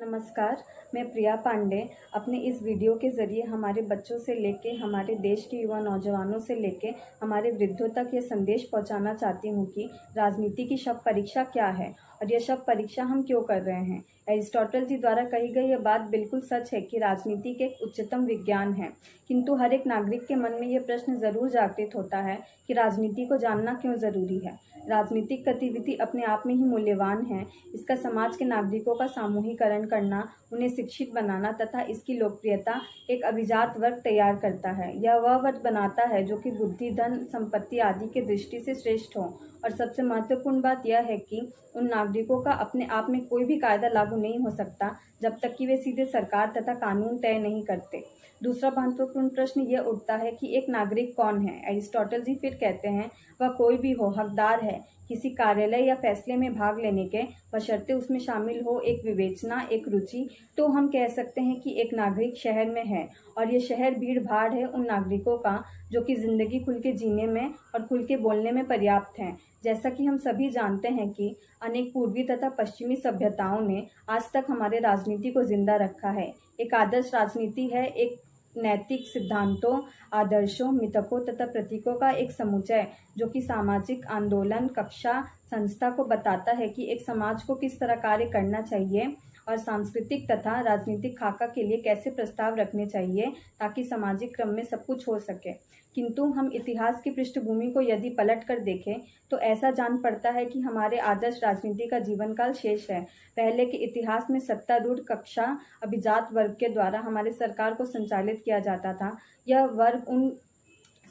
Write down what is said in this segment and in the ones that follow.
नमस्कार, मैं प्रिया पांडे अपने इस वीडियो के ज़रिए हमारे बच्चों से लेके हमारे देश के युवा नौजवानों से लेके हमारे वृद्धों तक ये संदेश पहुंचाना चाहती हूँ कि राजनीति की शब्द परीक्षा क्या है और यह शब्द परीक्षा हम क्यों कर रहे हैं। एरिस्टोटल जी द्वारा कही गई यह बात बिल्कुल सच है कि राजनीति एक उच्चतम विज्ञान है, किंतु हर एक नागरिक के मन में यह प्रश्न जरूर जागृत होता है कि राजनीति को जानना क्यों जरूरी है। राजनीतिक गतिविधि अपने आप में ही मूल्यवान है। इसका समाज के नागरिकों का सामूहिकरण करना, उन्हें शिक्षित बनाना तथा इसकी लोकप्रियता एक अभिजात वर्ग तैयार करता है। यह वह वर्ग बनाता है जो कि बुद्धि, धन, संपत्ति आदि के दृष्टि से श्रेष्ठ हो। और सबसे महत्वपूर्ण बात यह है कि उन नागरिकों का अपने आप में कोई भी कायदा लागू नहीं हो सकता जब तक कि वे सीधे सरकार तथा कानून तय नहीं करते। दूसरा महत्वपूर्ण प्रश्न यह उठता है कि एक नागरिक कौन है। एरिस्टोटल जी फिर कहते हैं, वह कोई भी हो, हकदार है किसी कार्यालय या फैसले में भाग लेने के, बशर्ते उसमें शामिल हो एक विवेचना, एक रुचि। तो हम कह सकते हैं कि एक नागरिक शहर में है और ये शहर भीड़ भाड़ है उन नागरिकों का जो कि जिंदगी खुल के जीने में और खुल के बोलने में पर्याप्त हैं। जैसा कि हम सभी जानते हैं कि अनेक पूर्वी तथा पश्चिमी सभ्यताओं ने आज तक हमारे राजनीति को जिंदा रखा है। एक आदर्श राजनीति है एक नैतिक सिद्धांतों, आदर्शों, मितकों तथा प्रतीकों का एक समुच्चय जो कि सामाजिक आंदोलन, कक्षा, संस्था को बताता है कि एक समाज को किस तरह कार्य करना चाहिए और सांस्कृतिक तथा राजनीतिक खाका के लिए कैसे प्रस्ताव रखने चाहिए ताकि सामाजिक क्रम में सब कुछ हो सके। किंतु हम इतिहास की पृष्ठभूमि को यदि पलट कर देखें तो ऐसा जान पड़ता है कि हमारे आदर्श राजनीति का जीवन काल शेष है। पहले के इतिहास में सत्तारूढ़ कक्षा अभिजात वर्ग के द्वारा हमारे सरकार को संचालित किया जाता था। यह वर्ग उन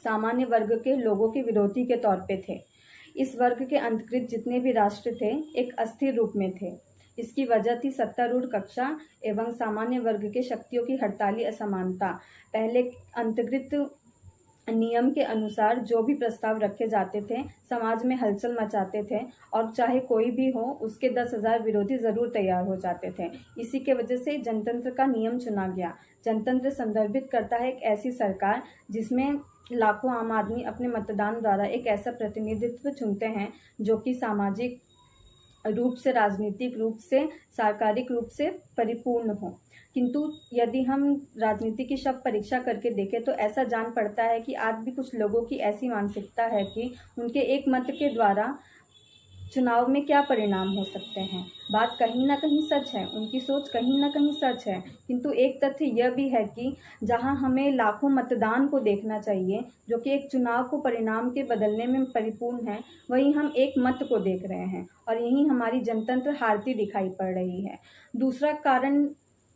सामान्य वर्ग के लोगों के विरोधी के तौर पे थे। इस वर्ग के अंतर्गत जितने भी राष्ट्र थे एक अस्थिर रूप में थे। इसकी वजह थी सत्तारूढ़ कक्षा एवं सामान्य वर्ग के शक्तियों की हड़ताली असमानता। पहले अंतर्गत नियम के अनुसार जो भी प्रस्ताव रखे जाते थे समाज में हलचल मचाते थे और चाहे कोई भी हो उसके 10,000 विरोधी जरूर तैयार हो जाते थे। इसी के वजह से जनतंत्र का नियम चुना गया। जनतंत्र संदर्भित करता है एक ऐसी सरकार जिसमें लाखों आम आदमी अपने मतदान द्वारा एक ऐसा प्रतिनिधित्व चुनते हैं जो कि सामाजिक रूप से, राजनीतिक रूप से, सरकारिक रूप से परिपूर्ण हो। किंतु यदि हम राजनीति की शब्द परीक्षा करके देखें तो ऐसा जान पड़ता है कि आज भी कुछ लोगों की ऐसी मानसिकता है कि उनके एक मत के द्वारा चुनाव में क्या परिणाम हो सकते हैं। बात कहीं ना कहीं सच है, उनकी सोच कहीं ना कहीं सच है, किंतु एक तथ्य यह भी है कि जहां हमें लाखों मतदान को देखना चाहिए जो कि एक चुनाव को परिणाम के बदलने में परिपूर्ण है, वहीं हम एक मत को देख रहे हैं और यही हमारी जनतंत्र हारती दिखाई पड़ रही है। दूसरा कारण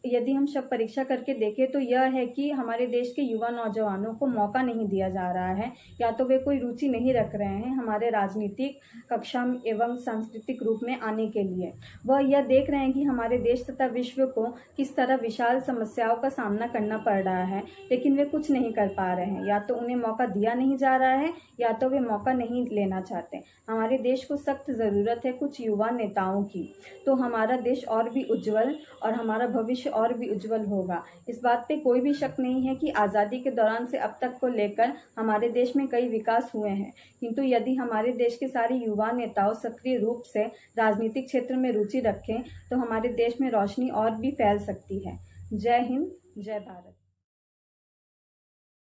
यदि हम शब्द परीक्षा करके देखें तो यह है कि हमारे देश के युवा नौजवानों को मौका नहीं दिया जा रहा है, या तो वे कोई रुचि नहीं रख रहे हैं हमारे राजनीतिक कक्षा एवं सांस्कृतिक रूप में आने के लिए। वह यह देख रहे हैं कि हमारे देश तथा विश्व को किस तरह विशाल समस्याओं का सामना करना पड़ रहा है, लेकिन वे कुछ नहीं कर पा रहे हैं। या तो उन्हें मौका दिया नहीं जा रहा है या तो वे मौका नहीं लेना चाहते। हमारे देश को सख्त ज़रूरत है कुछ युवा नेताओं की, तो हमारा देश और भी उज्जवल और हमारा भविष्य और भी उज्जवल होगा। इस बात पे कोई भी शक नहीं है कि आज़ादी के दौरान से अब तक को लेकर हमारे देश में कई विकास हुए हैं, किंतु यदि हमारे देश के सारे युवा नेताओं सक्रिय रूप से राजनीतिक क्षेत्र में रुचि रखें तो हमारे देश में रोशनी और भी फैल सकती है। जय हिंद, जय भारत।